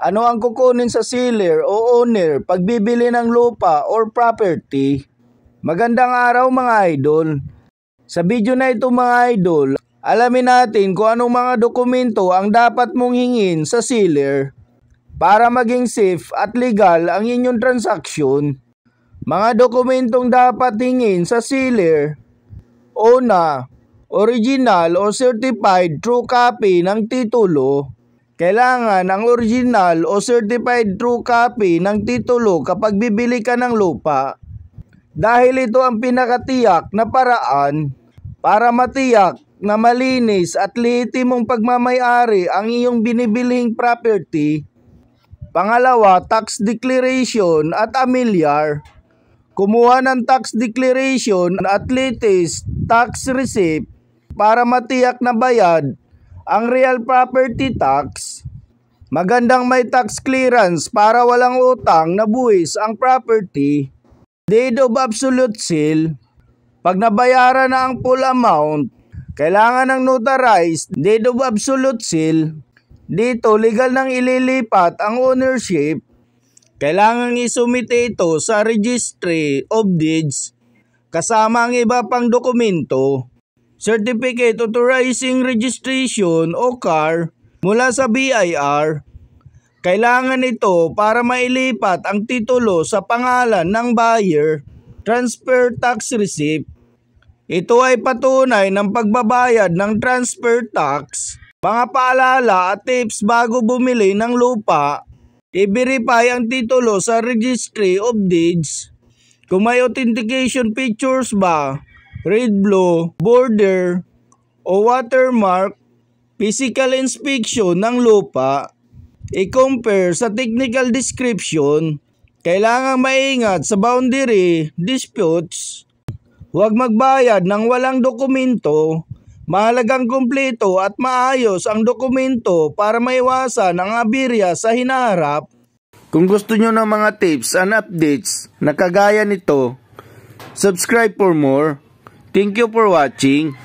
Ano ang kukunin sa seller o owner pagbibili ng lupa or property? Magandang araw mga idol. Sa video na ito mga idol, alamin natin kung anong mga dokumento ang dapat mong hingin sa seller para maging safe at legal ang inyong transaksyon. Mga dokumentong dapat hingin sa seller: una, original o certified true copy ng titulo. Kailangan ang original o certified true copy ng titulo kapag bibili ka ng lupa, dahil ito ang pinakatiyak na paraan para matiyak na malinis at lehitimong pagmamay-ari ang iyong binibilhing property. Pangalawa, tax declaration at amilyar. Kumuha ng tax declaration at latest tax receipt para matiyak na bayad ang real property tax. Magandang may tax clearance para walang utang na buwis ang property. Deed of absolute sale. Pag nabayaran na ang full amount, kailangan ng notarized deed of absolute sale. Dito, legal nang ililipat ang ownership. Kailangan isumite ito sa Registry of Deeds kasama ang iba pang dokumento. Certificate Authorizing Registration o CAR mula sa BIR. Kailangan ito para mailipat ang titulo sa pangalan ng buyer. Transfer tax receipt. Ito ay patunay ng pagbabayad ng transfer tax. Mga paalala at tips bago bumili ng lupa: i-verify ang titulo sa Registry of Deeds. Kung may authentication pictures ba, red, blue, border, o watermark. Physical inspection ng lupa. I-compare sa technical description. Kailangang maingat sa boundary disputes. Huwag magbayad ng walang dokumento. Mahalagang kumpleto at maayos ang dokumento para maiwasan ang aberya sa hinaharap. Kung gusto nyo ng mga tips and updates na kagaya nito, subscribe for more. Thank you for watching.